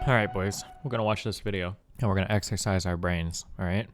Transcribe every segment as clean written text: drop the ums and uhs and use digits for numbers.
Alright boys, we're gonna watch this video, and we're gonna exercise our brains, alright?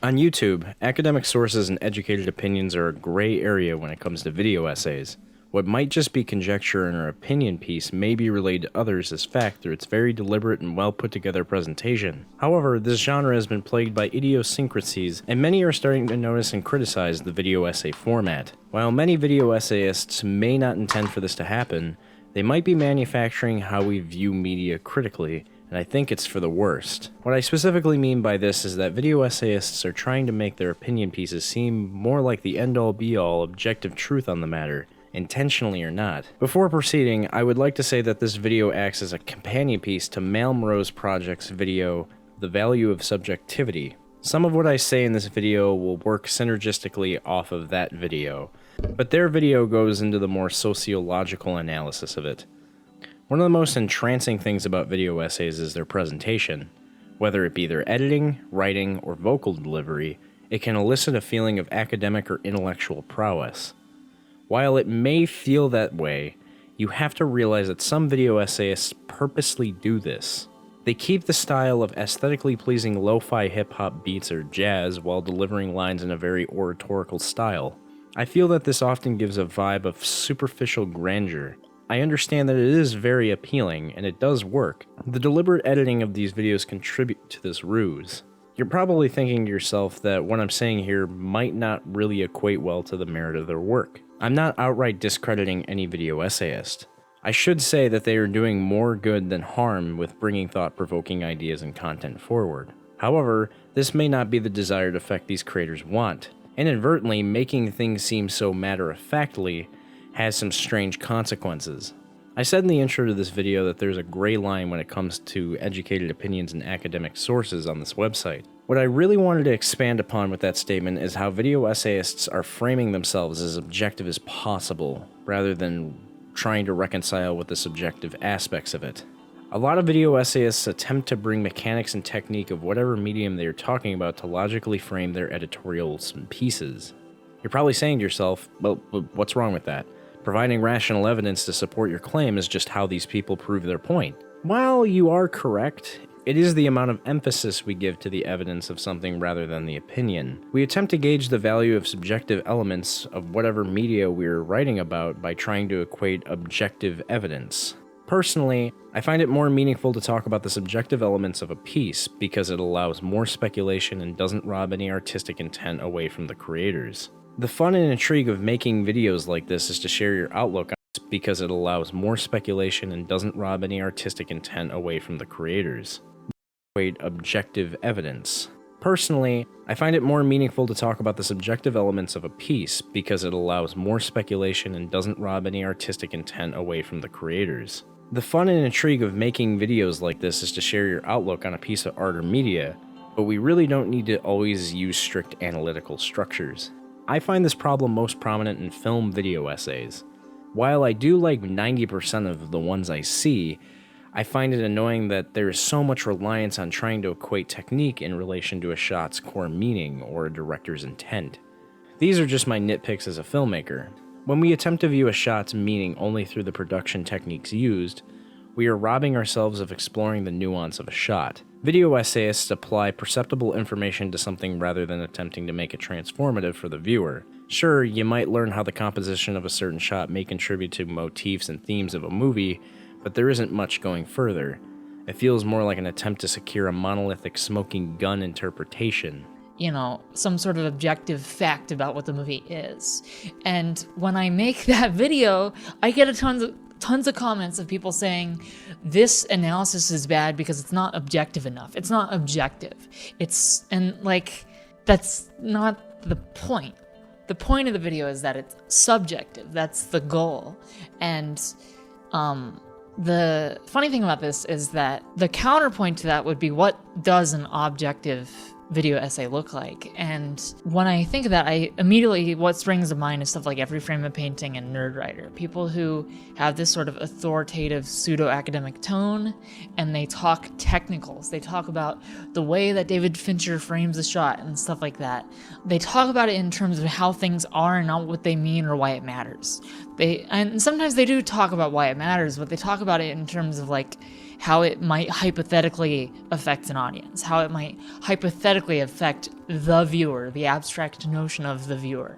On YouTube, academic sources and educated opinions are a gray area when it comes to video essays. What might just be conjecture in an opinion piece may be relayed to others as fact through its very deliberate and well put together presentation. However, this genre has been plagued by idiosyncrasies, and many are starting to notice and criticize the video essay format. While many video essayists may not intend for this to happen, they might be manufacturing how we view media critically, and I think it's for the worst. What I specifically mean by this is that video essayists are trying to make their opinion pieces seem more like the end-all be-all objective truth on the matter, intentionally or not. Before proceeding, I would like to say that this video acts as a companion piece to Malmrose Project's video, The Value of Subjectivity. Some of what I say in this video will work synergistically off of that video, but their video goes into the more sociological analysis of it. One of the most entrancing things about video essays is their presentation. Whether it be their editing, writing, or vocal delivery, it can elicit a feeling of academic or intellectual prowess. While it may feel that way, you have to realize that some video essayists purposely do this. They keep the style of aesthetically pleasing lo-fi hip-hop beats or jazz while delivering lines in a very oratorical style. I feel that this often gives a vibe of superficial grandeur. I understand that it is very appealing, and it does work. The deliberate editing of these videos contribute to this ruse. You're probably thinking to yourself that what I'm saying here might not really equate well to the merit of their work. I'm not outright discrediting any video essayist. I should say that they are doing more good than harm with bringing thought-provoking ideas and content forward. However, this may not be the desired effect these creators want. Inadvertently, making things seem so matter-of-factly has some strange consequences. I said in the intro to this video that there's a gray line when it comes to educated opinions and academic sources on this website. What I really wanted to expand upon with that statement is how video essayists are framing themselves as objective as possible, rather than trying to reconcile with the subjective aspects of it. A lot of video essayists attempt to bring mechanics and technique of whatever medium they are talking about to logically frame their editorials and pieces. You're probably saying to yourself, well, what's wrong with that? Providing rational evidence to support your claim is just how these people prove their point. While you are correct, it is the amount of emphasis we give to the evidence of something rather than the opinion. We attempt to gauge the value of subjective elements of whatever media we're writing about by trying to equate objective evidence. Personally, I find it more meaningful to talk about the subjective elements of a piece because it allows more speculation and doesn't rob any artistic intent away from the creators. The fun and intrigue of making videos like this is to share your outlook on it because it allows more speculation and doesn't rob any artistic intent away from the creators. Equate objective evidence. Personally, I find it more meaningful to talk about the subjective elements of a piece because it allows more speculation and doesn't rob any artistic intent away from the creators. The fun and intrigue of making videos like this is to share your outlook on a piece of art or media, but we really don't need to always use strict analytical structures. I find this problem most prominent in film video essays. While I do like 90% of the ones I see, I find it annoying that there is so much reliance on trying to equate technique in relation to a shot's core meaning or a director's intent. These are just my nitpicks as a filmmaker. When we attempt to view a shot's meaning only through the production techniques used, we are robbing ourselves of exploring the nuance of a shot. Video essayists apply perceptible information to something rather than attempting to make it transformative for the viewer. Sure, you might learn how the composition of a certain shot may contribute to motifs and themes of a movie, but there isn't much going further. It feels more like an attempt to secure a monolithic smoking gun interpretation. You know, some sort of objective fact about what the movie is. And when I make that video, I get tons of comments of people saying this analysis is bad because it's not objective enough. It's not objective. That's not the point. The point of the video is that it's subjective. That's the goal. And the funny thing about this is that the counterpoint to that would be, what does an objective video essay look like? And when I think of that, what springs to mind is stuff like Every Frame a Painting and Nerdwriter. People who have this sort of authoritative pseudo-academic tone, and they talk technicals. They talk about the way that David Fincher frames a shot and stuff like that. They talk about it in terms of how things are and not what they mean or why it matters. And sometimes they do talk about why it matters, but they talk about it in terms of like how it might hypothetically affect an audience, how it might hypothetically affect the viewer, the abstract notion of the viewer.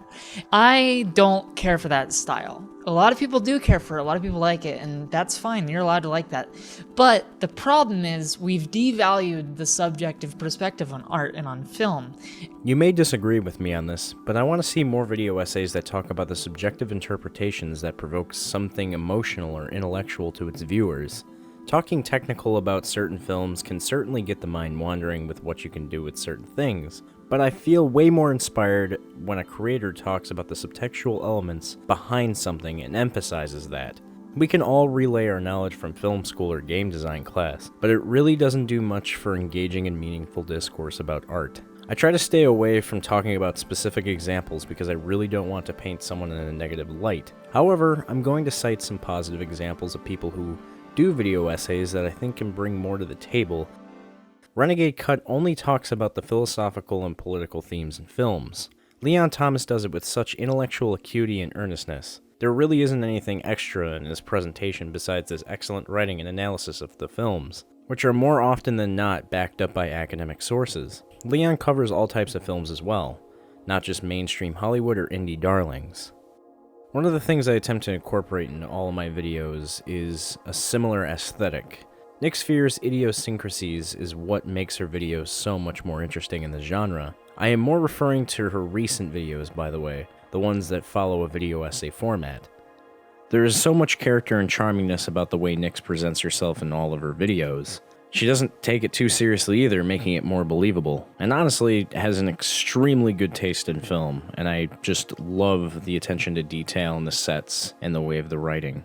I don't care for that style. A lot of people do care for it, a lot of people like it, and that's fine, you're allowed to like that. But the problem is we've devalued the subjective perspective on art and on film. You may disagree with me on this, but I want to see more video essays that talk about the subjective interpretations that provoke something emotional or intellectual to its viewers. Talking technical about certain films can certainly get the mind wandering with what you can do with certain things, but I feel way more inspired when a creator talks about the subtextual elements behind something and emphasizes that. We can all relay our knowledge from film school or game design class, but it really doesn't do much for engaging in meaningful discourse about art. I try to stay away from talking about specific examples because I really don't want to paint someone in a negative light. However, I'm going to cite some positive examples of people who do video essays that I think can bring more to the table. Renegade Cut only talks about the philosophical and political themes in films. Leon Thomas does it with such intellectual acuity and earnestness. There really isn't anything extra in his presentation besides his excellent writing and analysis of the films, which are more often than not backed up by academic sources. Leon covers all types of films as well, not just mainstream Hollywood or indie darlings. One of the things I attempt to incorporate in all of my videos is a similar aesthetic. Nick Sphere's idiosyncrasies is what makes her videos so much more interesting in the genre. I am more referring to her recent videos, by the way, the ones that follow a video essay format. There is so much character and charmingness about the way Nyx presents herself in all of her videos. She doesn't take it too seriously either, making it more believable, and honestly has an extremely good taste in film, and I just love the attention to detail in the sets and the way of the writing.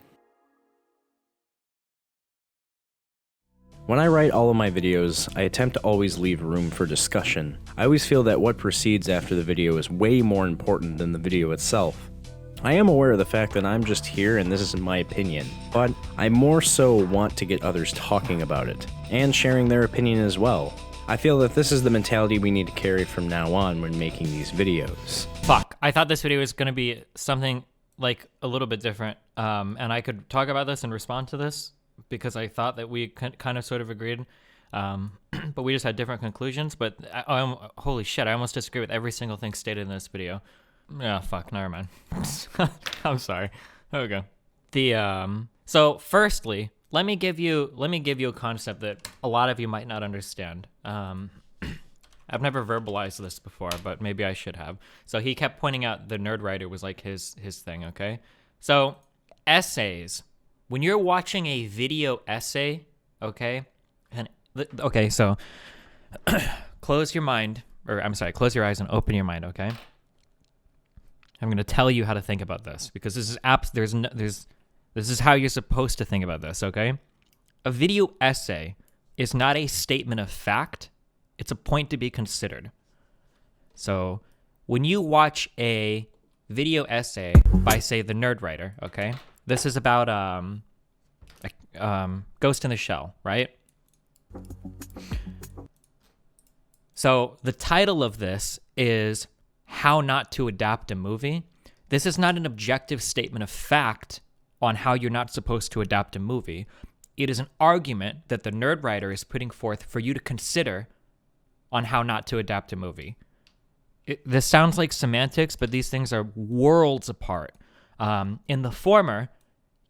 When I write all of my videos, I attempt to always leave room for discussion. I always feel that what proceeds after the video is way more important than the video itself. I am aware of the fact that I'm just here and this is my opinion, but I more so want to get others talking about it, and sharing their opinion as well. I feel that this is the mentality we need to carry from now on when making these videos. Fuck, I thought this video was gonna be something like a little bit different, and I could talk about this and respond to this, because I thought that we kind of sort of agreed, but we just had different conclusions, but holy shit, I almost disagree with every single thing stated in this video. Yeah, fuck, never mind. I'm sorry. There we go. So firstly, let me give you a concept that a lot of you might not understand. I've never verbalized this before, but maybe I should have. So he kept pointing out the nerd writer was like his thing, okay? So essays, when you're watching a video essay, okay? So close your eyes and open your mind, okay? I'm going to tell you how to think about this, because this is this is how you're supposed to think about this, okay? A video essay is not a statement of fact. It's a point to be considered. So when you watch a video essay by, say, the nerd writer, okay? This is about Ghost in the Shell, right? So the title of this is How Not to Adapt a Movie. This is not an objective statement of fact on how you're not supposed to adapt a movie. It is an argument that the nerd writer is putting forth for you to consider on how not to adapt a movie. This sounds like semantics, but these things are worlds apart. In the former,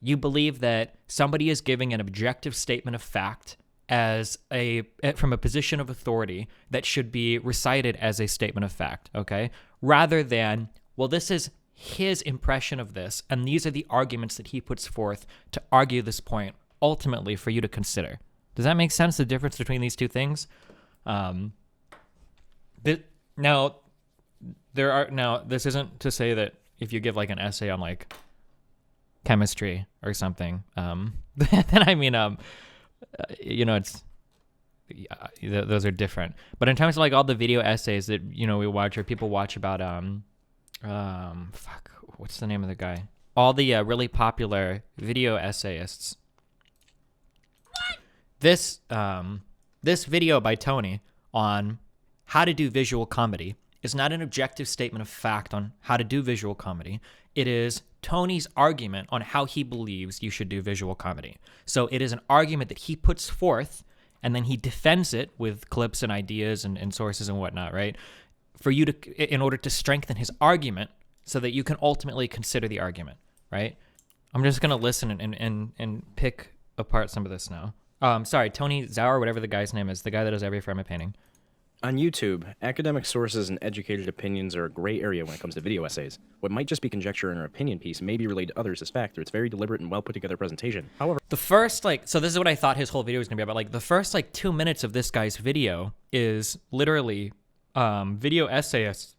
you believe that somebody is giving an objective statement of fact from a position of authority that should be recited as a statement of fact, okay? Rather than, well, this is his impression of this, and these are the arguments that he puts forth to argue this point, ultimately for you to consider. Does that make sense, the difference between these two things? This isn't to say that if you give like an essay on like chemistry or something, then I mean, those are different. But in terms of like all the video essays that, we watch or people watch about, what's the name of the guy? All the really popular video essayists. This video by Tony on how to do visual comedy is not an objective statement of fact on how to do visual comedy. It is Tony's argument on how he believes you should do visual comedy. So it is an argument that he puts forth, and then he defends it with clips and ideas and sources and whatnot, right? For you to, in order to strengthen his argument so that you can ultimately consider the argument, right? I'm just going to listen and pick apart some of this now. Sorry, Tony Zauer, whatever the guy's name is, the guy that does every frame of painting. On YouTube, academic sources and educated opinions are a gray area when it comes to video essays. What might just be conjecture in an opinion piece may be relayed to others as fact through its very deliberate and well put together presentation. However, the first, so this is what I thought his whole video was going to be about. The first, 2 minutes of this guy's video is literally video essayists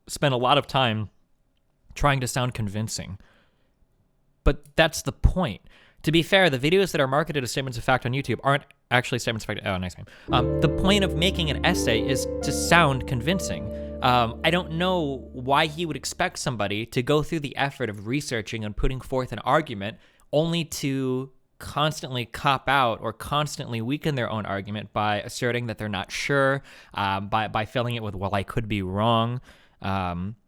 spend a lot of time trying to sound convincing. But that's the point. To be fair, the videos that are marketed as statements of fact on YouTube aren't actually statements of fact. Oh, nice name. The point of making an essay is to sound convincing. I don't know why he would expect somebody to go through the effort of researching and putting forth an argument only to constantly cop out or constantly weaken their own argument by asserting that they're not sure, by filling it with, well, I could be wrong.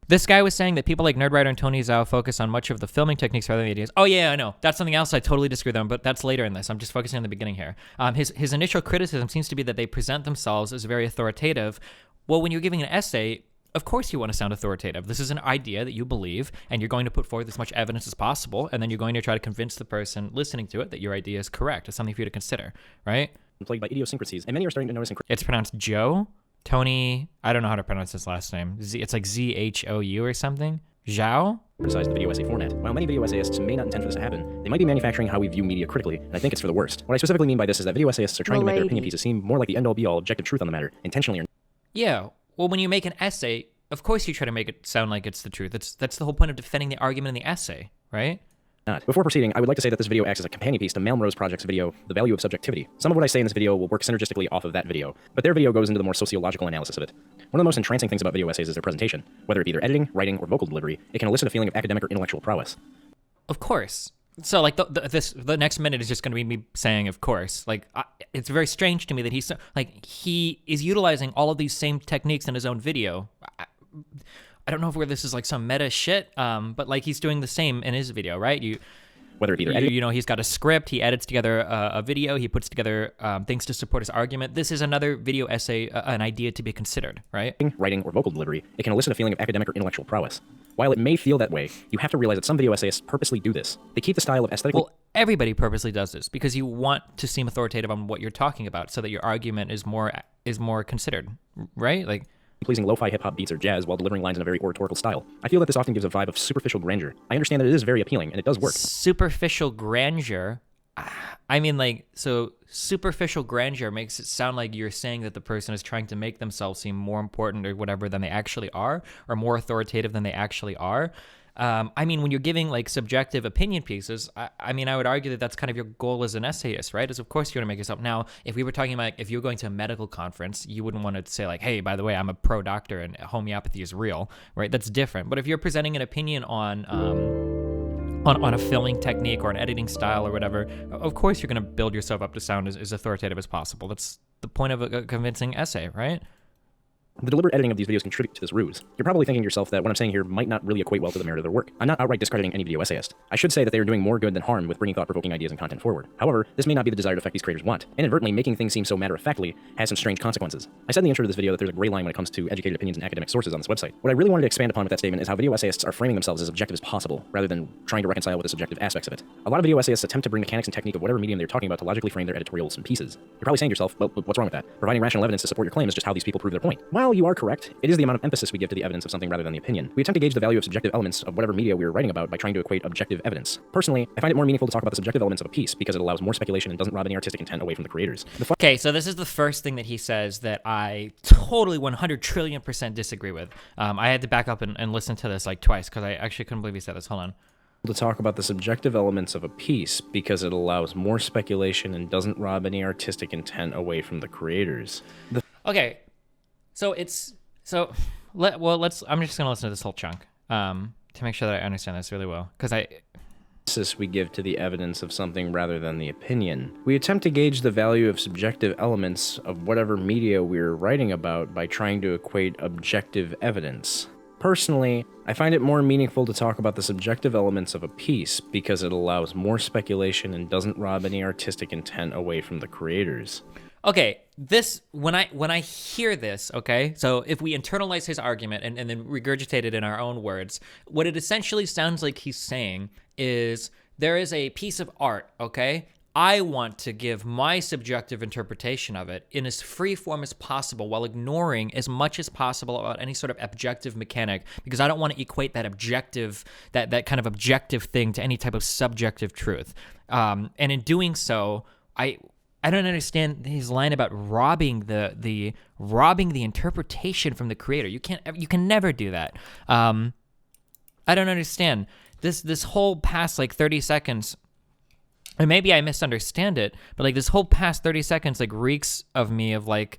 This guy was saying that people like Nerdwriter and Tony Zhao focus on much of the filming techniques rather than the ideas. Oh yeah, I know. That's something else I totally disagree with them, but that's later in this. I'm just focusing on the beginning here. His initial criticism seems to be that they present themselves as very authoritative. Well, when you're giving an essay, of course you want to sound authoritative. This is an idea that you believe, and you're going to put forth as much evidence as possible, and then you're going to try to convince the person listening to it that your idea is correct. It's something for you to consider, right? Plagued by idiosyncrasies, and many are starting to notice. It's pronounced Joe? Tony, I don't know how to pronounce his last name. It's like Z-H-O-U or something. Zhao? Criticize the video essay format. While many video essayists may not intend for this to happen, they might be manufacturing how we view media critically, and I think it's for the worst. What I specifically mean by this is that video essayists are trying to make their opinion pieces seem more like the end-all be-all objective truth on the matter, intentionally or yeah, well, when you make an essay, of course you try to make it sound like it's the truth. That's the whole point of defending the argument in the essay, right? not. Before proceeding, I would like to say that this video acts as a companion piece to Malmrose Project's video, The Value of Subjectivity. Some of what I say in this video will work synergistically off of that video, but their video goes into the more sociological analysis of it. One of the most entrancing things about video essays is their presentation. Whether it be their editing, writing, or vocal delivery, it can elicit a feeling of academic or intellectual prowess. Of course. So, like, the next minute is just going to be me saying, of course. Like, it's very strange to me that he is utilizing all of these same techniques in his own video. I don't know if this is like some meta shit, but like he's doing the same in his video, right? Whether it be their editing, you know, he's got a script, he edits together a video, he puts together things to support his argument. This is another video essay, an idea to be considered, right? Writing, or vocal delivery, it can elicit a feeling of academic or intellectual prowess. While it may feel that way, you have to realize that some video essayists purposely do this. They keep the style of aesthetically... Well, everybody purposely does this because you want to seem authoritative on what you're talking about so that your argument is more considered, right? Like, pleasing lo-fi hip-hop beats or jazz while delivering lines in a very oratorical style. I feel that this often gives a vibe of superficial grandeur. I understand that it is very appealing, and it does work. Superficial grandeur? I mean, like, so superficial grandeur makes it sound like you're saying that the person is trying to make themselves seem more important or whatever than they actually are, or more authoritative than they actually are. I mean, when you're giving like subjective opinion pieces, I mean, I would argue that that's kind of your goal as an essayist, right? Is of course you want to make yourself. Now, if we were talking about if you're going to a medical conference, you wouldn't want to say like, hey, by the way, I'm a pro doctor and homeopathy is real, right? That's different. But if you're presenting an opinion on a filming technique or an editing style or whatever, of course you're going to build yourself up to sound as authoritative as possible. That's the point of a convincing essay, right? The deliberate editing of these videos contribute to this ruse. You're probably thinking to yourself that what I'm saying here might not really equate well to the merit of their work. I'm not outright discrediting any video essayist. I should say that they are doing more good than harm with bringing thought-provoking ideas and content forward. However, this may not be the desired effect these creators want. Inadvertently, making things seem so matter-of-factly has some strange consequences. I said in the intro to this video that there's a gray line when it comes to educated opinions and academic sources on this website. What I really wanted to expand upon with that statement is how video essayists are framing themselves as objective as possible, rather than trying to reconcile with the subjective aspects of it. A lot of video essayists attempt to bring mechanics and technique of whatever medium they're talking about to logically frame their editorials and pieces. You're probably saying to yourself, well, what's wrong with that? Providing rational evidence to support your claim is just how these people prove their point. While you are correct, it is the amount of emphasis we give to the evidence of something rather than the opinion. We attempt to gauge the value of subjective elements of whatever media we are writing about by trying to equate objective evidence. Personally, I find it more meaningful to talk about the subjective elements of a piece because it allows more speculation and doesn't rob any artistic intent away from the creators. Okay, so this is the first thing that he says that I totally 100 trillion% disagree with. I had to back up and listen to this like twice because I actually couldn't believe he said this. Hold on. To talk about the subjective elements of a piece because it allows more speculation and doesn't rob any artistic intent away from the creators. Okay, so I'm just gonna listen to this whole chunk to make sure that I understand this really well because we give to the evidence of something rather than the opinion. We attempt to gauge the value of subjective elements of whatever media we're writing about by trying to equate objective evidence. Personally, I find it more meaningful to talk about the subjective elements of a piece because it allows more speculation and doesn't rob any artistic intent away from the creators. Okay, this when I hear this, okay, so if we internalize his argument and then regurgitate it in our own words, what it essentially sounds like he's saying is there is a piece of art, okay? I want to give my subjective interpretation of it in as free form as possible while ignoring as much as possible about any sort of objective mechanic because I don't want to equate that objective, that kind of objective thing to any type of subjective truth. And in doing so, I don't understand his line about robbing the interpretation from the creator. You can never do that. I don't understand this whole past like 30 seconds. And maybe I misunderstand it, but like this whole past 30 seconds like reeks to me of like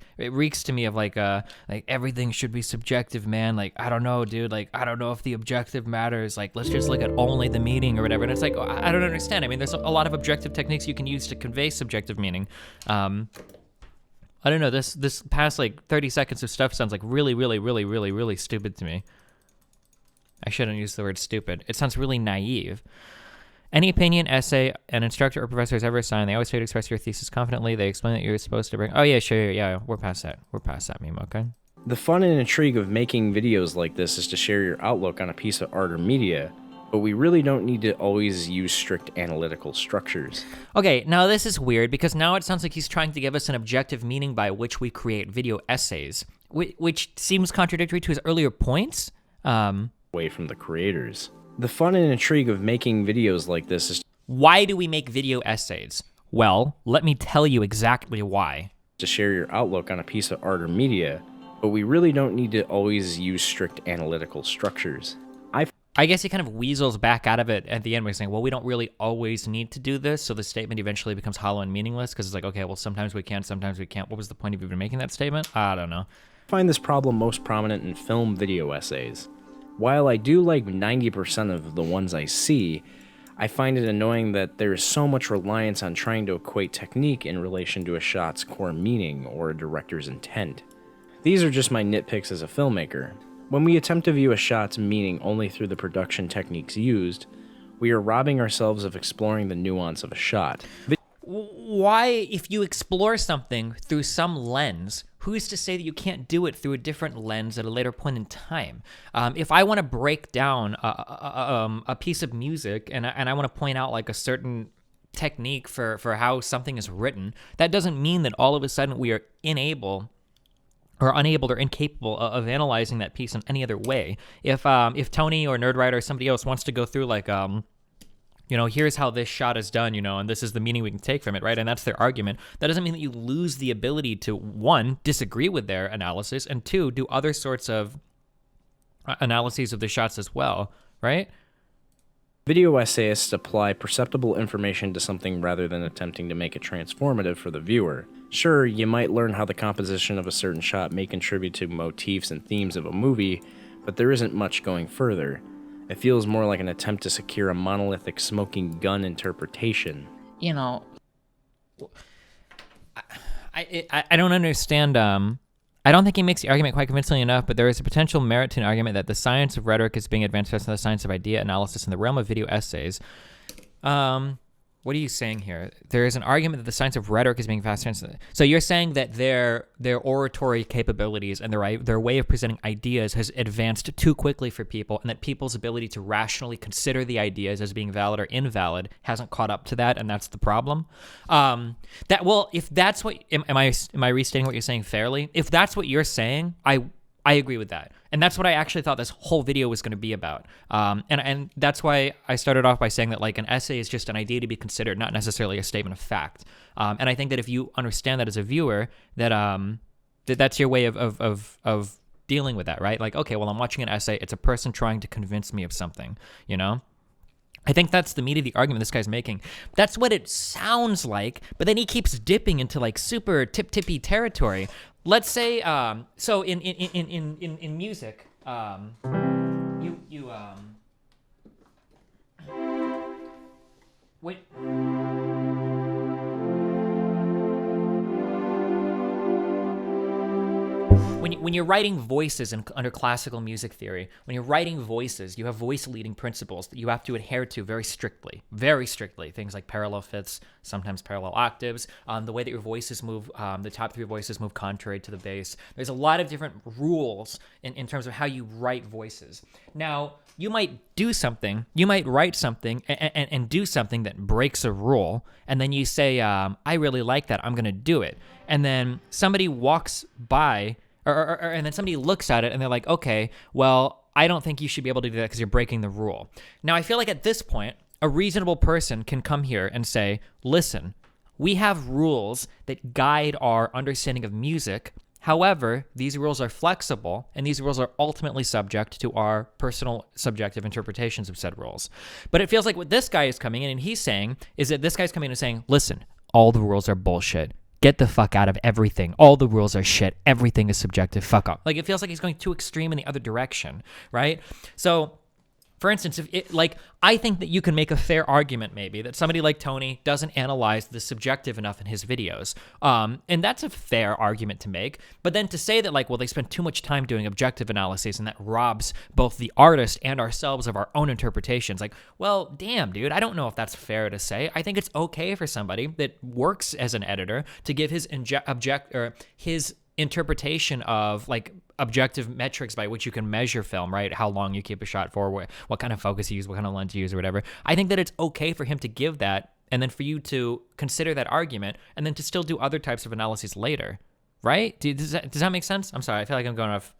everything should be subjective, man. Like, I don't know, dude. Like, I don't know if the objective matters. Like, let's just look at only the meaning or whatever. And it's like, I don't understand. I mean, there's a lot of objective techniques you can use to convey subjective meaning. I don't know. This past like 30 seconds of stuff sounds like really, really, really, really, really stupid to me. I shouldn't use the word stupid. It sounds really naive. Any opinion, essay, an instructor or professor has ever assigned, they always try to express your thesis confidently. They explain that you're supposed to bring... Oh, yeah, sure, yeah, we're past that. We're past that meme, okay? The fun and intrigue of making videos like this is to share your outlook on a piece of art or media, but we really don't need to always use strict analytical structures. Okay, now this is weird, because now it sounds like he's trying to give us an objective meaning by which we create video essays, which seems contradictory to his earlier points. Away from the creators. The fun and intrigue of making videos like this is... Why do we make video essays? Well, let me tell you exactly why. To share your outlook on a piece of art or media, but we really don't need to always use strict analytical structures. I guess he kind of weasels back out of it at the end by saying, well, we don't really always need to do this, so the statement eventually becomes hollow and meaningless, because it's like, okay, well, sometimes we can, sometimes we can't. What was the point of even making that statement? I don't know. I find this problem most prominent in film video essays. While I do like 90% of the ones I see, I find it annoying that there is so much reliance on trying to equate technique in relation to a shot's core meaning or a director's intent. These are just my nitpicks as a filmmaker. When we attempt to view a shot's meaning only through the production techniques used, we are robbing ourselves of exploring the nuance of a shot. Why, if you explore something through some lens, who's to say that you can't do it through a different lens at a later point in time? If I want to break down a piece of music and I want to point out like a certain technique for how something is written, that doesn't mean that all of a sudden we are unable or incapable of analyzing that piece in any other way. If Tony or Nerdwriter or somebody else wants to go through like here's how this shot is done, and this is the meaning we can take from it, right? And that's their argument. That doesn't mean that you lose the ability to, one, disagree with their analysis, and two, do other sorts of analyses of the shots as well, right? Video essayists apply perceptible information to something rather than attempting to make it transformative for the viewer. Sure, you might learn how the composition of a certain shot may contribute to motifs and themes of a movie, but there isn't much going further. It feels more like an attempt to secure a monolithic smoking gun interpretation. I don't understand. I don't think he makes the argument quite convincingly enough, but there is a potential merit to an argument that the science of rhetoric is being advanced faster than the science of idea analysis in the realm of video essays. What are you saying here? There is an argument that the science of rhetoric is being faster. So you're saying that their oratory capabilities and their way of presenting ideas has advanced too quickly for people, and that people's ability to rationally consider the ideas as being valid or invalid hasn't caught up to that, and that's the problem. If that's what am I restating what you're saying fairly? If that's what you're saying, I agree with that. And that's what I actually thought this whole video was going to be about. And that's why I started off by saying that like an essay is just an idea to be considered, not necessarily a statement of fact. And I think that if you understand that as a viewer, that's your way of dealing with that, right? Like, okay, well, I'm watching an essay. It's a person trying to convince me of something, I think that's the meat of the argument this guy's making. That's what it sounds like, but then he keeps dipping into like super tip-tippy territory. Let's say, so in music, wait. when you're writing voices under classical music theory, when you're writing voices, you have voice leading principles that you have to adhere to very strictly. Things like parallel fifths, sometimes parallel octaves, the way that your voices move, the top three voices move contrary to the bass. There's a lot of different rules in terms of how you write voices. Now, you might write something and do something that breaks a rule, and then you say, I really like that, I'm going to do it. And then somebody walks by, and then somebody looks at it, and they're like, okay, well, I don't think you should be able to do that because you're breaking the rule. Now, I feel like at this point, a reasonable person can come here and say, listen, we have rules that guide our understanding of music. However, these rules are flexible, and these rules are ultimately subject to our personal subjective interpretations of said rules. But it feels like what this guy is coming in and he's saying is that this guy's coming in and saying, listen, all the rules are bullshit. Get the fuck out of everything. All the rules are shit. Everything is subjective. Fuck off. Like, it feels like he's going too extreme in the other direction, right? So, for instance, I think that you can make a fair argument maybe that somebody like Tony doesn't analyze the subjective enough in his videos. And that's a fair argument to make. But then to say that, like, well, they spend too much time doing objective analyses and that robs both the artist and ourselves of our own interpretations. Like, well, damn, dude, I don't know if that's fair to say. I think it's okay for somebody that works as an editor to give his his interpretation of, like, objective metrics by which you can measure film, right? How long you keep a shot for, what kind of focus you use, what kind of lens you use, or whatever. I think that it's okay for him to give that, and then for you to consider that argument, and then to still do other types of analyses later, right? Does that make sense? I'm sorry, I feel like I'm going off.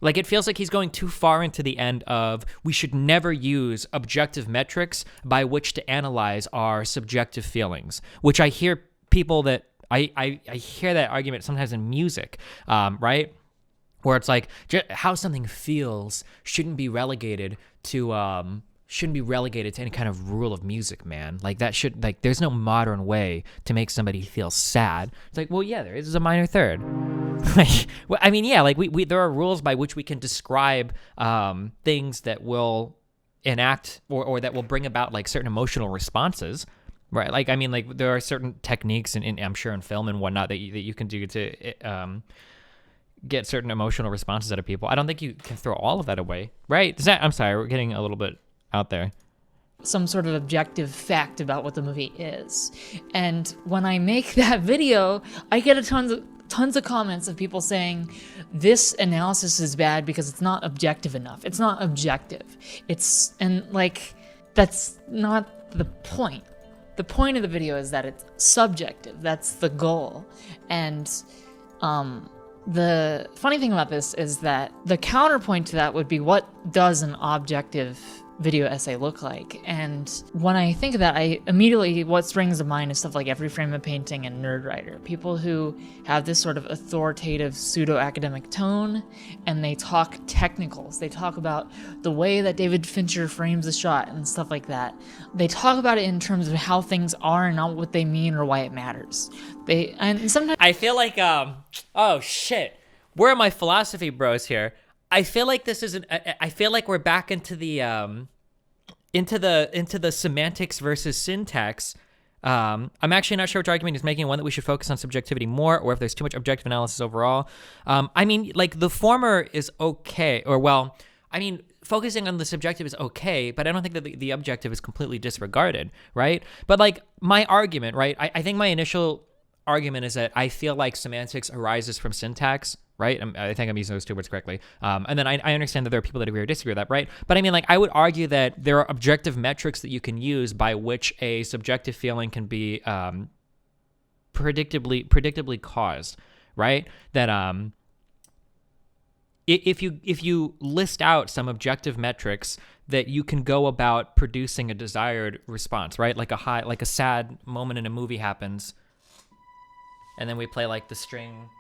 Like, it feels like he's going too far into the end of we should never use objective metrics by which to analyze our subjective feelings, which I hear people that I hear that argument sometimes in music, right? Where it's like how something feels shouldn't be relegated to any kind of rule of music, man. Like, that should, like, there's no modern way to make somebody feel sad. It's like, well, yeah, there is a minor third. Like, well, I mean, yeah, like we there are rules by which we can describe things that will enact or that will bring about, like, certain emotional responses. Right, like, I mean, like, there are certain techniques, and I'm sure in film and whatnot that you can do to get certain emotional responses out of people. I don't think you can throw all of that away, right? I'm sorry, we're getting a little bit out there. Some sort of objective fact about what the movie is. And when I make that video, I get tons of comments of people saying this analysis is bad because it's not objective enough. It's not objective. That's not the point. The point of the video is that it's subjective. That's the goal. And the funny thing about this is that the counterpoint to that would be, what does an objective video essay look like? And when I think of that, what springs to mind is stuff like Every Frame of Painting and Nerdwriter. People who have this sort of authoritative pseudo-academic tone, and they talk technicals. They talk about the way that David Fincher frames a shot and stuff like that. They talk about it in terms of how things are and not what they mean or why it matters. And sometimes I feel like, oh shit, where are my philosophy bros here? I feel like I feel like we're back into the semantics versus syntax. I'm actually not sure which argument he's making. One that we should focus on subjectivity more, or if there's too much objective analysis overall. I mean, like, the former is okay, focusing on the subjective is okay, but I don't think that the objective is completely disregarded, right? But, like, my argument, right? I think my initial argument is that I feel like semantics arises from syntax, right? I think I'm using those two words correctly. And then I understand that there are people that agree or disagree with that, right? But I mean, like, I would argue that there are objective metrics that you can use by which a subjective feeling can be predictably caused, right? That if you list out some objective metrics that you can go about producing a desired response, right? Like a sad moment in a movie happens, and then we play, like, the string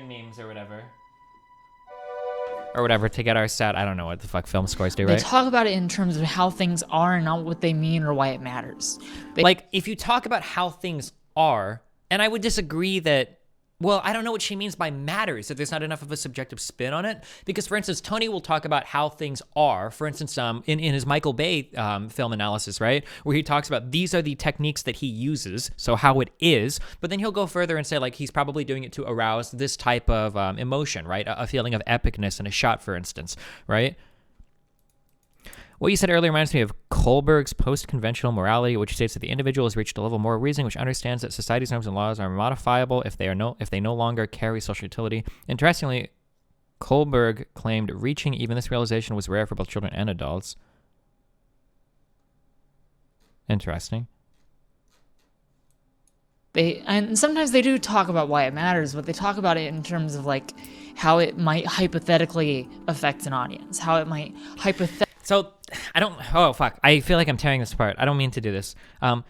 memes or whatever to get our sad. I don't know what the fuck film scores do, right? They talk about it in terms of how things are and not what they mean or why it matters. Like, if you talk about how things are, and I would disagree that Well, I don't know what she means by matters, that there's not enough of a subjective spin on it. Because, for instance, Tony will talk about how things are. For instance, in his Michael Bay film analysis, right, where he talks about these are the techniques that he uses, so how it is. But then he'll go further and say, like, he's probably doing it to arouse this type of emotion, right? A feeling of epicness in a shot, for instance, right? What you said earlier reminds me of Kohlberg's post-conventional morality, which states that the individual has reached a level of moral reasoning which understands that society's norms and laws are modifiable if they no longer carry social utility. Interestingly, Kohlberg claimed reaching even this realization was rare for both children and adults. Interesting. And sometimes they do talk about why it matters, but they talk about it in terms of like how it might hypothetically affect an audience, how it might So I don't. Oh fuck! I feel like I'm tearing this apart. I don't mean to do this.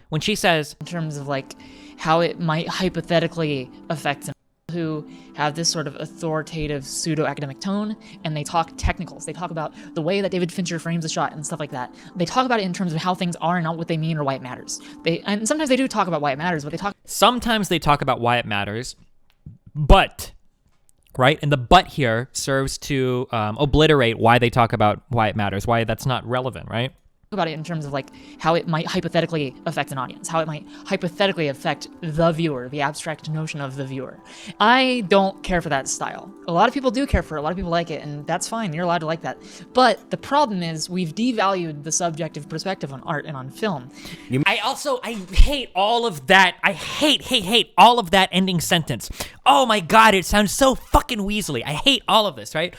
When she says in terms of like how it might hypothetically affect an who have this sort of authoritative pseudo-academic tone, and they talk technicals. They talk about the way that David Fincher frames a shot and stuff like that. They talk about it in terms of how things are and not what they mean or why it matters. And sometimes they do talk about why it matters, but sometimes they talk about why it matters, but. Right? And the but here serves to obliterate why they talk about why it matters, why that's not relevant, right? About it in terms of like how it might hypothetically affect an audience, how it might hypothetically affect the viewer, the abstract notion of the viewer. I don't care for that style. A lot of people do care for it, a lot of people like it, and that's fine, you're allowed to like that. But the problem is we've devalued the subjective perspective on art and on film. I hate all of that. I hate all of that ending sentence. Oh my god, it sounds so fucking weaselly. I hate all of this, right?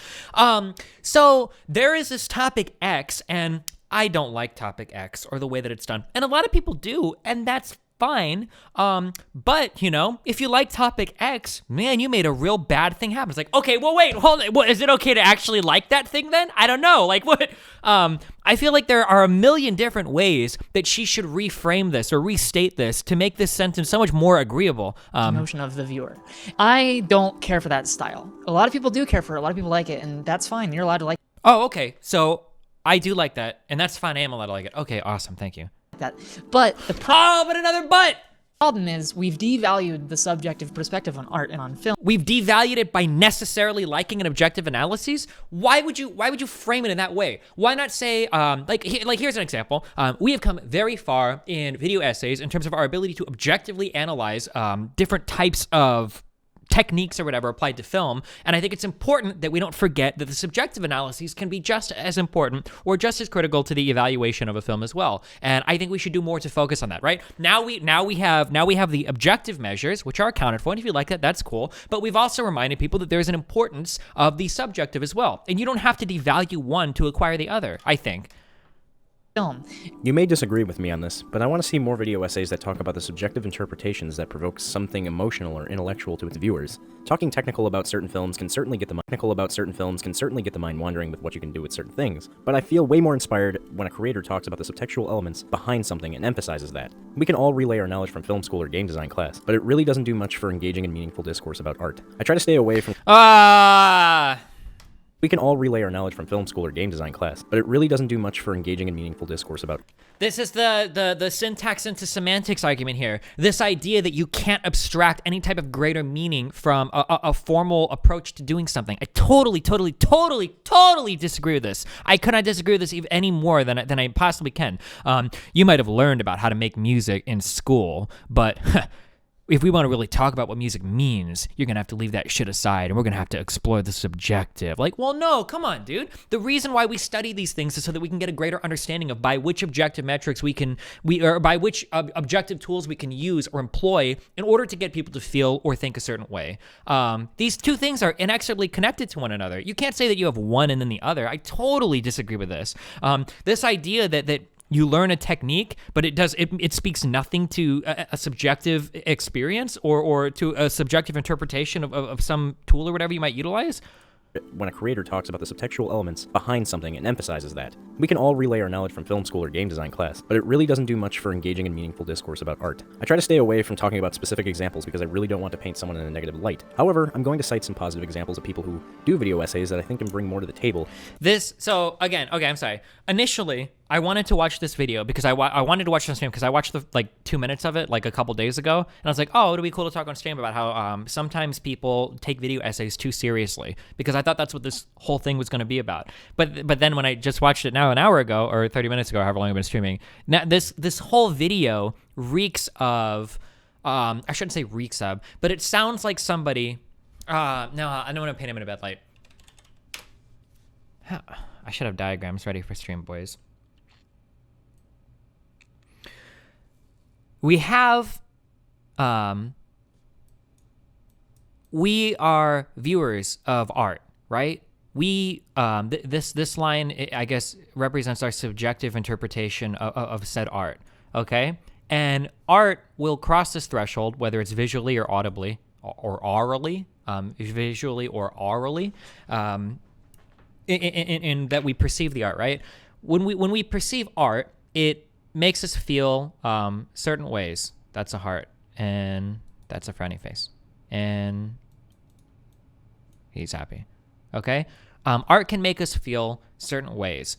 So there is this topic X, and I don't like topic X or the way that it's done. And a lot of people do, and that's fine. But, you know, if you like topic X, man, you made a real bad thing happen. It's like, okay, well, wait, hold on. Well, is it okay to actually like that thing then? I don't know. Like, what? I feel like there are a million different ways that she should reframe this or restate this to make this sentence so much more agreeable. Notion of the viewer. I don't care for that style. A lot of people do care for it. A lot of people like it, and that's fine. You're allowed to like it. Oh, okay. So I do like that, and that's fine. I am allowed to like it. Okay, awesome. Thank you. But but another but. Problem is we've devalued the subjective perspective on art and on film. We've devalued it by necessarily liking an objective analysis. Why would you frame it in that way? Why not say here's an example. We have come very far in video essays in terms of our ability to objectively analyze different types of techniques or whatever applied to film, and I think it's important that we don't forget that the subjective analyses can be just as important or just as critical to the evaluation of a film as well. And I think we should do more to focus on that. Right now, we have the objective measures, which are accounted for, and if you like that, that's cool. But we've also reminded people that there's an importance of the subjective as well, and you don't have to devalue one to acquire the other. I think. Film. You may disagree with me on this, but I want to see more video essays that talk about the subjective interpretations that provoke something emotional or intellectual to its viewers. Talking technical about certain films can certainly get the mind wandering with what you can do with certain things, but I feel way more inspired when a creator talks about the subtextual elements behind something and emphasizes that. We can all relay our knowledge from film school or game design class, but it really doesn't do much for engaging in meaningful discourse about art. I try to stay away from We can all relay our knowledge from film school or game design class, but it really doesn't do much for engaging in meaningful discourse about. This is the syntax into semantics argument here. This idea that you can't abstract any type of greater meaning from a formal approach to doing something. I totally disagree with this. I could not disagree with this even any more than I possibly can. You might have learned about how to make music in school, but if we want to really talk about what music means, you're going to have to leave that shit aside, and we're going to have to explore the subjective. Like, well, no, come on, dude. The reason why we study these things is so that we can get a greater understanding of by which objective metrics by which objective tools we can use or employ in order to get people to feel or think a certain way. These two things are inexorably connected to one another. You can't say that you have one and then the other. I totally disagree with this. This idea that you learn a technique, but it speaks nothing to a subjective experience or to a subjective interpretation of some tool or whatever you might utilize. When a creator talks about the subtextual elements behind something and emphasizes that. We can all relay our knowledge from film school or game design class, but it really doesn't do much for engaging in meaningful discourse about art. I try to stay away from talking about specific examples because I really don't want to paint someone in a negative light. However, I'm going to cite some positive examples of people who do video essays that I think can bring more to the table. I'm sorry. Initially, I wanted to watch this video because I wanted to watch the stream because I watched the 2 minutes of it like a couple days ago, and I was like, oh, it'd be cool to talk on stream about how sometimes people take video essays too seriously, because I thought that's what this whole thing was going to be about. But then when I just watched it now an hour ago or 30 minutes ago, however long I've been streaming, now this whole video reeks of I shouldn't say reeks of, but it sounds like somebody. No, I don't want to paint him in a bad light. I should have diagrams ready for stream, boys. We have, we are viewers of art, right? We, this line, I guess, represents our subjective interpretation of said art, okay? And art will cross this threshold, whether it's visually or audibly, or orally, visually or orally, in that we perceive the art, right? When we perceive art, it makes us feel certain ways. That's a heart, and that's a frowny face, and he's happy. Okay? Art can make us feel certain ways.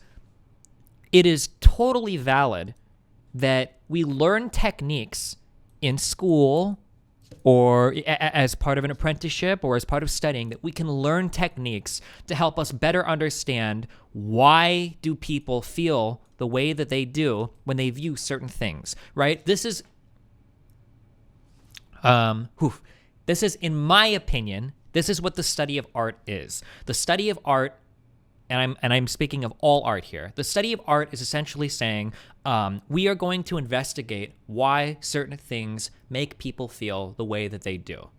It is totally valid that we learn techniques in school or as part of an apprenticeship or as part of studying, that we can learn techniques to help us better understand why do people feel the way that they do when they view certain things, right? This is, in my opinion, this is what the study of art is. The study of art, and I'm speaking of all art here. The study of art is essentially saying we are going to investigate why certain things make people feel the way that they do.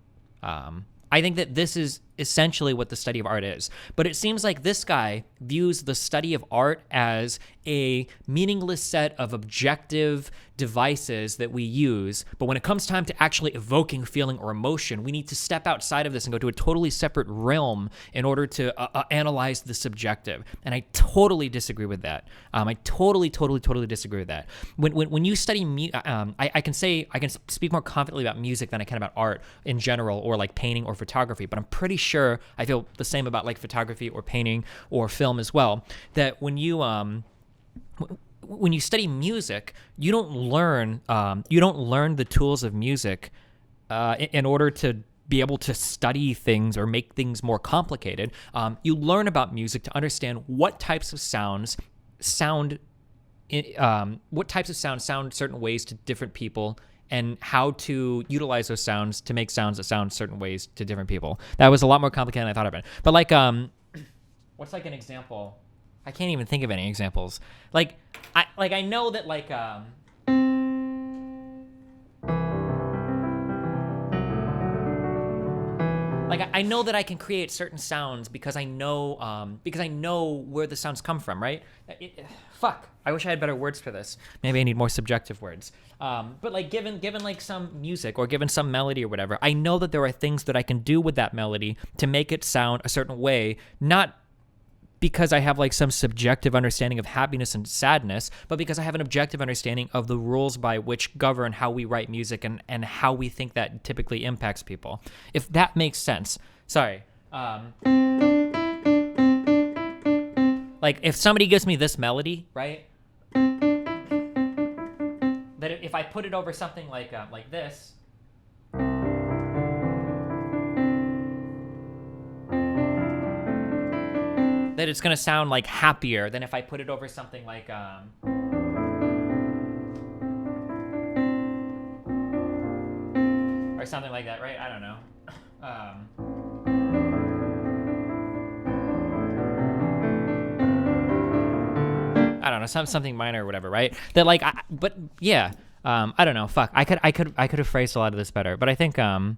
I think that this is essentially what the study of art is. But it seems like this guy views the study of art as a meaningless set of objective devices that we use. But when it comes time to actually evoking feeling or emotion, we need to step outside of this and go to a totally separate realm in order to analyze the subjective. And I totally disagree with that. I totally disagree with that. When you study, I can speak more confidently about music than I can about art in general, or like painting or photography. But I'm pretty sure I feel the same about like photography or painting or film as well. That when you study music, you don't learn the tools of music in order to be able to study things or make things more complicated. You learn about music to understand what types of sounds sound certain ways to different people, and how to utilize those sounds to make sounds that sound certain ways to different people. That was a lot more complicated than I thought it would be. But like, what's like an example? I can't even think of any examples. I know that I know that I can create certain sounds because I know where the sounds come from, right? Fuck. I wish I had better words for this. Maybe I need more subjective words. But like given like some music or given some melody or whatever, I know that there are things that I can do with that melody to make it sound a certain way, not because I have like some subjective understanding of happiness and sadness, but because I have an objective understanding of the rules by which govern how we write music and how we think that typically impacts people. If that makes sense. Sorry. Like if somebody gives me this melody, right? That if I put it over something like this, that it's gonna sound like happier than if I put it over something like or something like that, right? I don't know. I don't know, something minor or whatever, right? That like, but yeah, I don't know. Fuck, I could have phrased a lot of this better, but I think your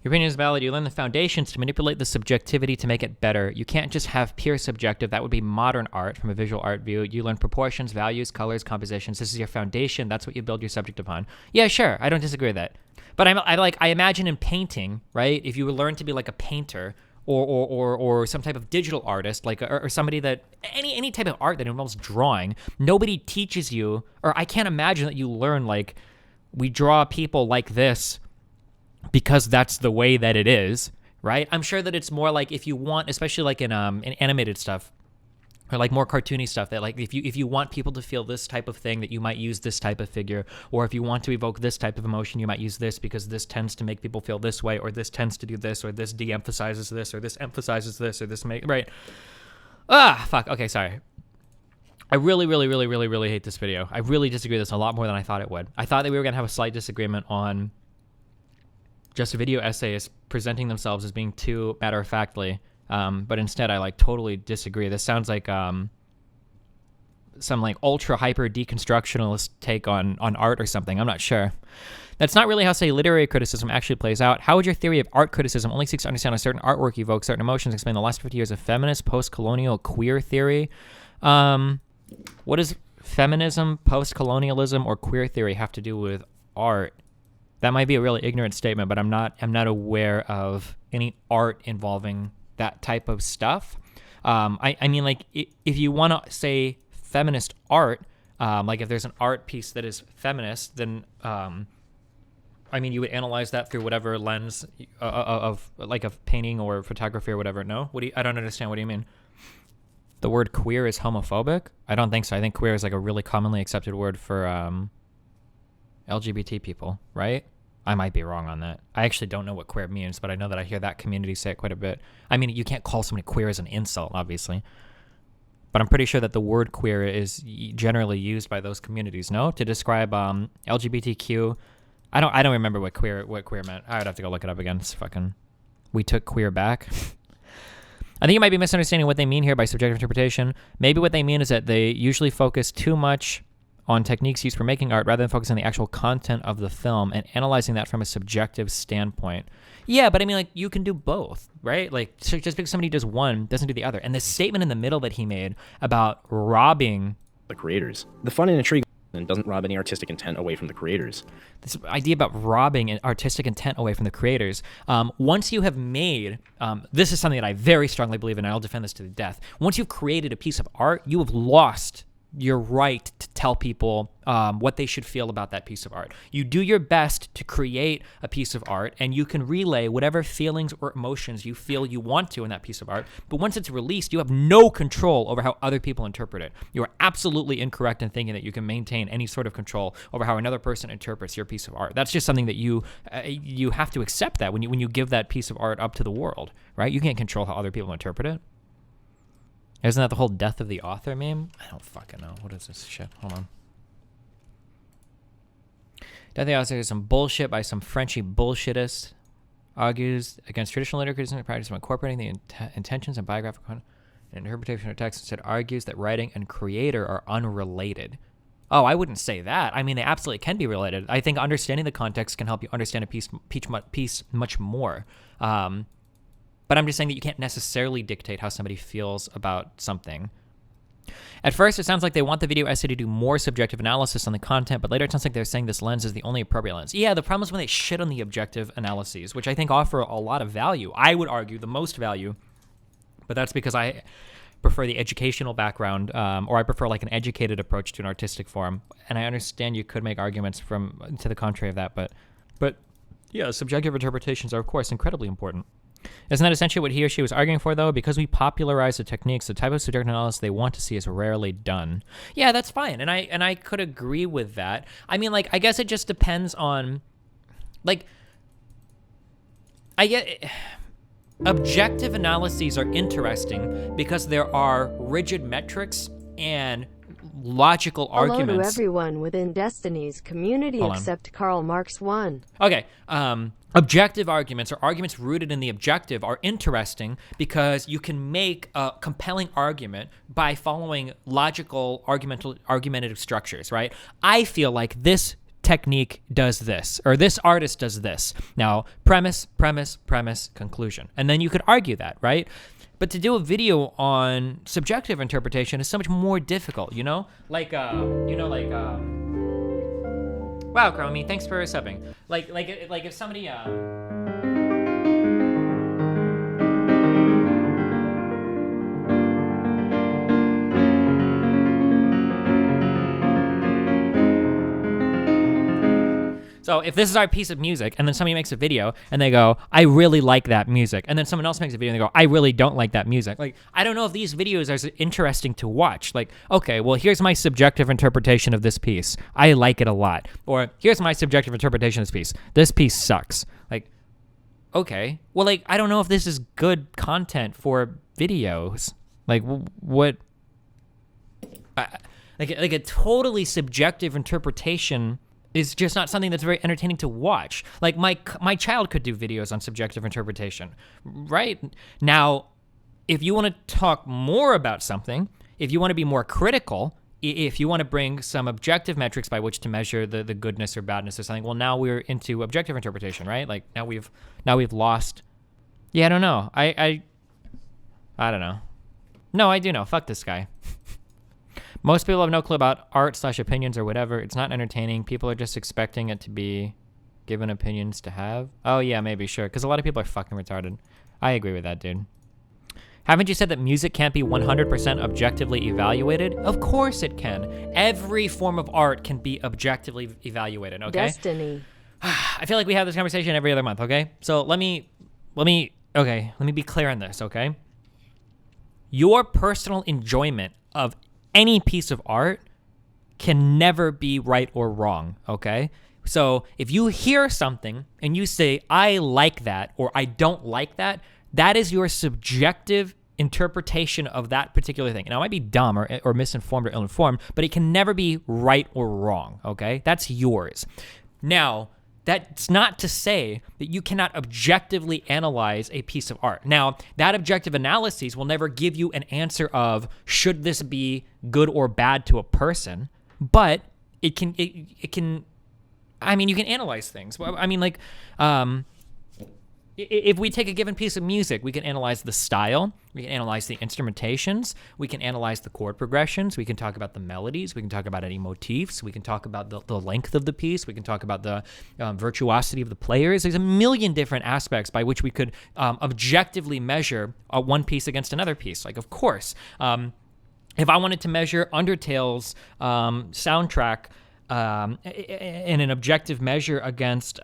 opinion is valid. You learn the foundations to manipulate the subjectivity to make it better. You can't just have pure subjective. That would be modern art from a visual art view. You learn proportions, values, colors, compositions. This is your foundation. That's what you build your subject upon. Yeah, sure. I don't disagree with that. But I imagine in painting, right? If you learn to be like a painter or some type of digital artist, like or somebody that any type of art that involves drawing, nobody teaches you, or I can't imagine that you learn like we draw people like this because that's the way that it is, right? I'm sure that it's more like if you want, especially like in animated stuff, or like more cartoony stuff that like if you want people to feel this type of thing, that you might use this type of figure, or if you want to evoke this type of emotion, you might use this because this tends to make people feel this way, or this tends to do this, or this de-emphasizes this, or this emphasizes this, or this right. Fuck. Okay, sorry. I really, really, really, really, really hate this video. I really disagree with this a lot more than I thought it would. I thought that we were gonna have a slight disagreement on just video essayists presenting themselves as being too matter-of-factly. But instead, I like totally disagree. This sounds like some like ultra hyper deconstructionalist take on art or something. I'm not sure. That's not really how, say, literary criticism actually plays out. How would your theory of art criticism only seeks to understand a certain artwork evokes certain emotions explain the last 50 years of feminist, post-colonial, queer theory? What does feminism, post-colonialism, or queer theory have to do with art? That might be a really ignorant statement, but I'm not aware of any art involving that type of stuff. I mean, like, if you want to say feminist art, like if there's an art piece that is feminist, then I mean, you would analyze that through whatever lens of painting or photography or whatever. No, I don't understand. What do you mean? The word queer is homophobic? I don't think so. I think queer is like a really commonly accepted word for LGBT people, right? I might be wrong on that. I actually don't know what queer means, but I know that I hear that community say it quite a bit. I mean, you can't call somebody queer as an insult, obviously. But I'm pretty sure that the word queer is generally used by those communities, no? To describe LGBTQ. I don't remember what queer meant. I would have to go look it up again. It's fucking... We took queer back. I think you might be misunderstanding what they mean here by subjective interpretation. Maybe what they mean is that they usually focus too much on techniques used for making art rather than focusing on the actual content of the film and analyzing that from a subjective standpoint. Yeah, but I mean, like, you can do both, right? Like, just because somebody does one doesn't do the other. And the statement in the middle that he made about robbing the creators. The fun and intrigue doesn't rob any artistic intent away from the creators. This idea about robbing an artistic intent away from the creators. Once you have made, this is something that I very strongly believe in, and I'll defend this to the death. Once you've created a piece of art, you have lost your right to tell people what they should feel about that piece of art. You do your best to create a piece of art, and you can relay whatever feelings or emotions you feel you want to in that piece of art. But once it's released, you have no control over how other people interpret it. You are absolutely incorrect in thinking that you can maintain any sort of control over how another person interprets your piece of art. That's just something that you have to accept that when you give that piece of art up to the world, right? You can't control how other people interpret it. Isn't that the whole death of the author meme? I don't fucking know. What is this shit? Hold on. Death of the author is some bullshit by some Frenchy bullshittist. Argues against traditional literary criticism practice of incorporating the intentions and biographical interpretation of text. Instead, argues that writing and creator are unrelated. Oh, I wouldn't say that. I mean, they absolutely can be related. I think understanding the context can help you understand a piece much more. But I'm just saying that you can't necessarily dictate how somebody feels about something. At first, it sounds like they want the video essay to do more subjective analysis on the content, but later it sounds like they're saying this lens is the only appropriate lens. Yeah, the problem is when they shit on the objective analyses, which I think offer a lot of value. I would argue the most value, but that's because I prefer the educational background, or I prefer like an educated approach to an artistic form. And I understand you could make arguments to the contrary of that, but yeah, subjective interpretations are, of course, incredibly important. Isn't that essentially what he or she was arguing for, though? Because we popularize the techniques, the type of subjective analysis they want to see is rarely done. Yeah, that's fine, and I could agree with that. I mean, like, I guess it just depends on, like, I get objective analyses are interesting because there are rigid metrics and logical arguments. Hello to everyone within Destiny's community except Karl Marx 1. Okay, objective arguments or arguments rooted in the objective are interesting because you can make a compelling argument by following logical argumentative structures, right? I feel like this technique does this, or this artist does this. Now, premise, conclusion. And then you could argue that, right? But to do a video on subjective interpretation is so much more difficult, you know? Wow, Chromie, thanks for subbing. Like if somebody, So if this is our piece of music and then somebody makes a video and they go, I really like that music. And then someone else makes a video and they go, I really don't like that music. Like, I don't know if these videos are interesting to watch. Like, okay, well, here's my subjective interpretation of this piece. I like it a lot. Or here's my subjective interpretation of this piece. This piece sucks. Like, okay. Well, like, I don't know if this is good content for videos. Like, what? Like a totally subjective interpretation is just not something that's very entertaining to watch. Like my child could do videos on subjective interpretation, right? Now, if you want to talk more about something, if you want to be more critical, if you want to bring some objective metrics by which to measure the goodness or badness of something, well, now we're into objective interpretation, right? Like now we've lost. Yeah, I don't know. I don't know. No, I do know. Fuck this guy. Most people have no clue about art/opinions or whatever. It's not entertaining. People are just expecting it to be given opinions to have. Oh, yeah, maybe, sure. Because a lot of people are fucking retarded. I agree with that, dude. Haven't you said that music can't be 100% objectively evaluated? Of course it can. Every form of art can be objectively evaluated, okay? Destiny. I feel like we have this conversation every other month, okay? So let me be clear on this, okay? Your personal enjoyment of any piece of art can never be right or wrong, okay? So if you hear something and you say, I like that or I don't like that, that is your subjective interpretation of that particular thing. Now, it might be dumb or misinformed or ill-informed, but it can never be right or wrong, okay? That's yours. Now, that's not to say that you cannot objectively analyze a piece of art. Now, that objective analysis will never give you an answer of should this be good or bad to a person, but it can, I mean, you can analyze things. I mean, like, if we take a given piece of music, we can analyze the style, we can analyze the instrumentations, we can analyze the chord progressions, we can talk about the melodies, we can talk about any motifs, we can talk about the length of the piece, we can talk about the virtuosity of the players. There's a million different aspects by which we could objectively measure one piece against another piece. Like, of course, if I wanted to measure Undertale's soundtrack in an objective measure against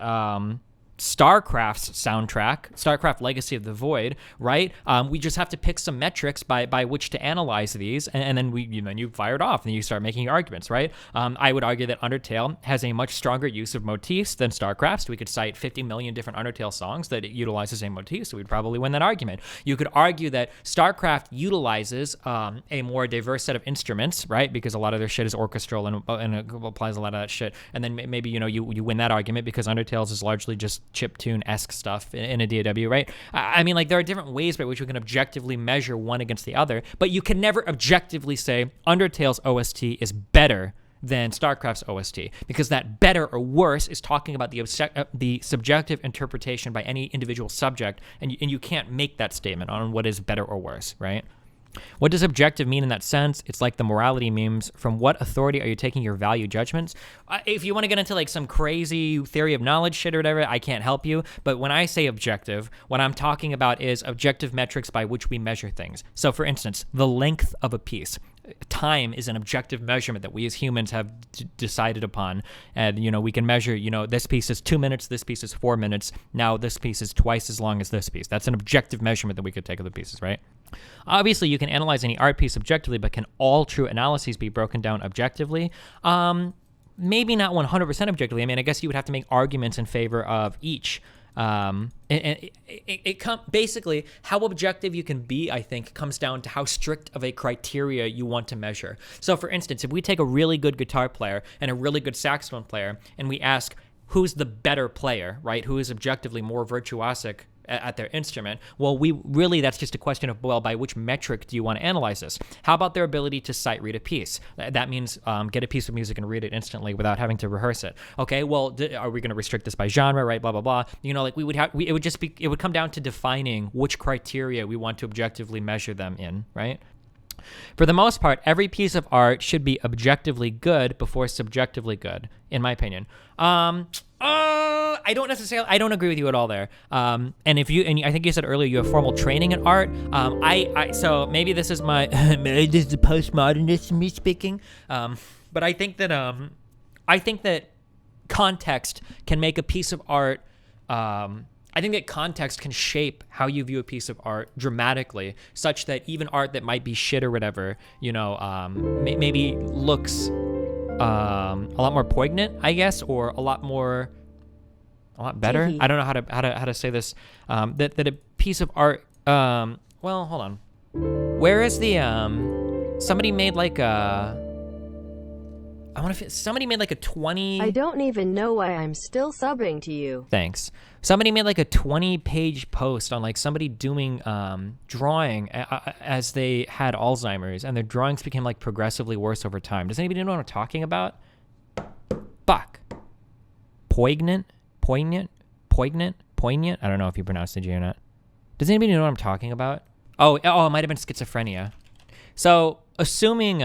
StarCraft's soundtrack, StarCraft Legacy of the Void, right? We just have to pick some metrics by which to analyze these, and then you fire it off, and you start making your arguments, right? I would argue that Undertale has a much stronger use of motifs than StarCraft. We could cite 50 million different Undertale songs that utilize the same motifs, so we'd probably win that argument. You could argue that StarCraft utilizes a more diverse set of instruments, right? Because a lot of their shit is orchestral and it applies a lot of that shit. And then maybe you win that argument because Undertale's is largely just chiptune-esque stuff in a DAW, right? I mean, like, there are different ways by which we can objectively measure one against the other, but you can never objectively say Undertale's OST is better than StarCraft's OST, because that better or worse is talking about the subjective interpretation by any individual subject, and you can't make that statement on what is better or worse, right? What does objective mean in that sense? It's like the morality memes. From what authority are you taking your value judgments? If you want to get into like some crazy theory of knowledge shit or whatever, I can't help you. But when I say objective, what I'm talking about is objective metrics by which we measure things. So for instance, the length of a piece. Time is an objective measurement that we as humans have decided upon. And, we can measure, this piece is 2 minutes, this piece is 4 minutes. Now this piece is twice as long as this piece. That's an objective measurement that we could take of the pieces, right? Obviously, you can analyze any art piece objectively, but can all true analyses be broken down objectively? Maybe not 100% objectively. I mean, I guess you would have to make arguments in favor of each. Basically, how objective you can be, I think, comes down to how strict of a criteria you want to measure. So, for instance, if we take a really good guitar player and a really good saxophone player, and we ask who's the better player, right? Who is objectively more virtuosic at their instrument? Well, that's just a question of, by which metric do you want to analyze this? How about their ability to sight read a piece? That means get a piece of music and read it instantly without having to rehearse it. Okay, well, are we going to restrict this by genre, right? Blah, blah, blah. It would come down to defining which criteria we want to objectively measure them in, right? For the most part, every piece of art should be objectively good before subjectively good, in my opinion. I don't agree with you at all there. And I think you said earlier you have formal training in art. So maybe this is maybe this is the postmodernist me speaking. But I think that context can make a piece of art. I think that context can shape how you view a piece of art dramatically, such that even art that might be shit or whatever, maybe looks a lot more poignant, I guess, or a lot better. I don't know how to say this. That a piece of art. Well, hold on. Where is the somebody made like a. Somebody made like a 20. I don't even know why I'm still subbing to you. Thanks. Somebody made like a 20-page post on like somebody doing drawing as they had Alzheimer's, and their drawings became like progressively worse over time. Does anybody know what I'm talking about? Fuck. Poignant. I don't know if you pronounced the G or not. Does anybody know what I'm talking about? Oh, it might have been schizophrenia. So assuming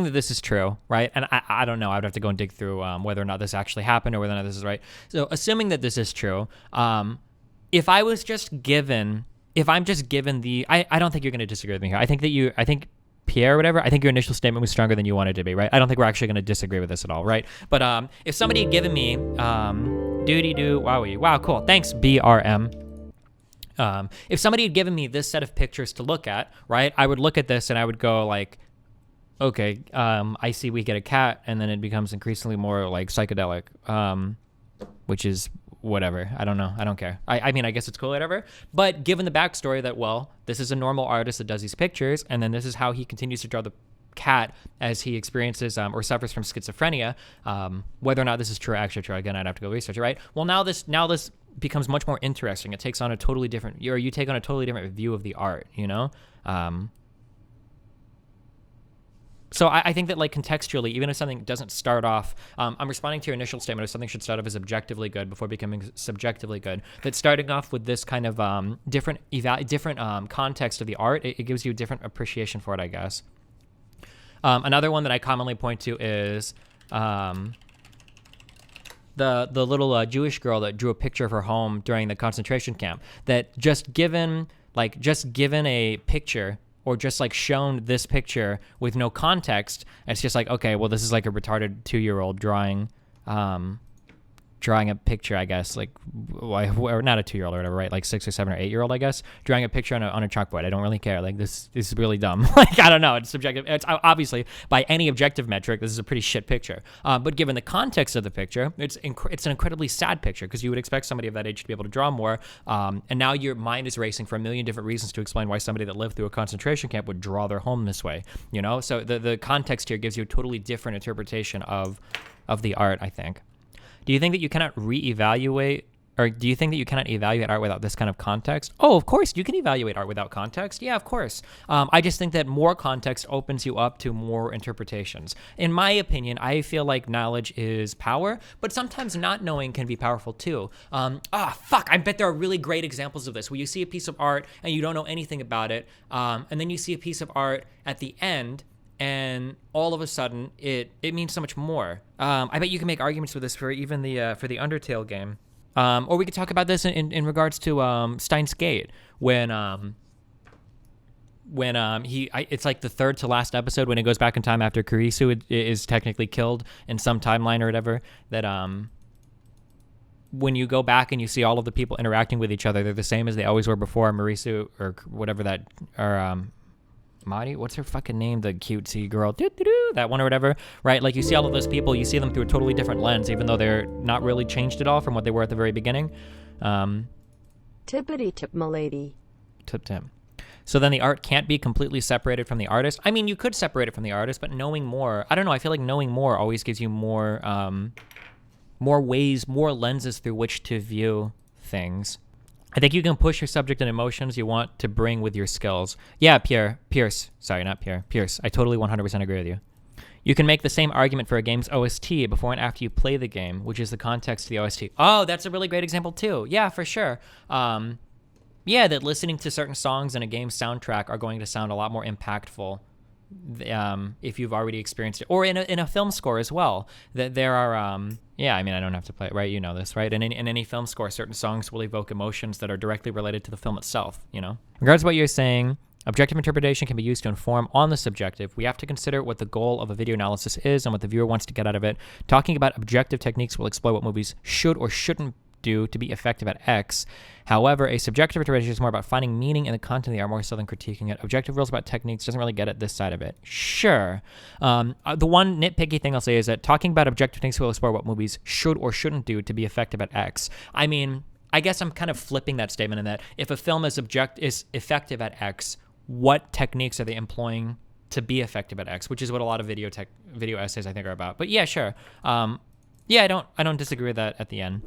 that this is true, right? And I don't know. I would have to go and dig through whether or not this actually happened or whether or not this is right. So assuming that this is true, if I'm just given the, I don't think you're going to disagree with me here. I think Pierre or whatever, I think your initial statement was stronger than you wanted to be, right? I don't think we're actually going to disagree with this at all, right? But if somebody had given me, wow, cool. Thanks, BRM. If somebody had given me this set of pictures to look at, right, I would look at this and I would go like, okay, I see we get a cat, and then it becomes increasingly more like psychedelic, which is whatever. I don't know. I don't care. I mean, I guess it's cool, whatever. But given the backstory that, well, this is a normal artist that does these pictures, and then this is how he continues to draw the cat as he experiences or suffers from schizophrenia, whether or not this is true, actually true, again, I'd have to go research it, right? Well, now this becomes much more interesting. It takes on a totally different, you take on a totally different view of the art, you know? So I think that, like, contextually, even if something doesn't start off, I'm responding to your initial statement of something should start off as objectively good before becoming subjectively good. That starting off with this kind of different context of the art, it gives you a different appreciation for it, I guess. Another one that I commonly point to is the little Jewish girl that drew a picture of her home during the concentration camp. That just given a picture, or just like shown this picture with no context, it's just like, okay, well, this is like a retarded 2-year-old drawing a picture, I guess, like, or not a 2-year-old or whatever, right? Like 6 or 7 or 8-year-old, I guess, drawing a picture on a chalkboard. I don't really care. Like, this is really dumb. Like, I don't know. It's subjective. It's obviously, by any objective metric, this is a pretty shit picture. But given the context of the picture, it's an incredibly sad picture, because you would expect somebody of that age to be able to draw more. And now your mind is racing for a million different reasons to explain why somebody that lived through a concentration camp would draw their home this way, you know? So the context here gives you a totally different interpretation of the art, I think. Do you think that you cannot reevaluate, or do you think that you cannot evaluate art without this kind of context? Oh, of course, you can evaluate art without context. Yeah, of course. I just think that more context opens you up to more interpretations. In my opinion, I feel like knowledge is power, but sometimes not knowing can be powerful too. I bet there are really great examples of this, where you see a piece of art and you don't know anything about it, and then you see a piece of art at the end, and all of a sudden it means so much more. I bet you can make arguments for this for even the Undertale game. Or we could talk about this in regards to Steins Gate, when it's like the third to last episode, when it goes back in time after Kurisu is technically killed in some timeline or whatever, that when you go back and you see all of the people interacting with each other, they're the same as they always were before. Marisu, or whatever that, or Mari, what's her fucking name? The cutesy girl, that one or whatever, right? Like, you see all of those people, you see them through a totally different lens, even though they're not really changed at all from what they were at the very beginning. Tippity tip, m'lady. Tip. So then the art can't be completely separated from the artist. I mean, you could separate it from the artist, but knowing more, I don't know, I feel like knowing more always gives you more ways, more lenses through which to view things. I think you can push your subject and emotions you want to bring with your skills. Yeah, Pierce. I totally 100% agree with you. You can make the same argument for a game's OST before and after you play the game, which is the context of the OST. Oh, that's a really great example too. Yeah, for sure. That listening to certain songs in a game's soundtrack are going to sound a lot more impactful if you've already experienced it, or in a film score as well. That there are I mean, I don't have to play it, right? You know this, right? In any film score, certain songs will evoke emotions that are directly related to the film itself, you know? In regards to what you're saying, Objective interpretation can be used to inform on the subjective. We have to consider what the goal of a video analysis is and what the viewer wants to get out of it. Talking about objective techniques will explore what movies should or shouldn't do to be effective at X. However, a subjective interpretation is more about finding meaning in the content they are more so than critiquing it. Objective rules about techniques doesn't really get at this side of it. Sure. The one nitpicky thing I'll say is that talking about objective techniques will explore what movies should or shouldn't do to be effective at X. I mean, I guess I'm kind of flipping that statement in that if a film is effective at X, what techniques are they employing to be effective at X, which is what a lot of video essays I think are about. But yeah, sure. Yeah, I don't disagree with that at the end.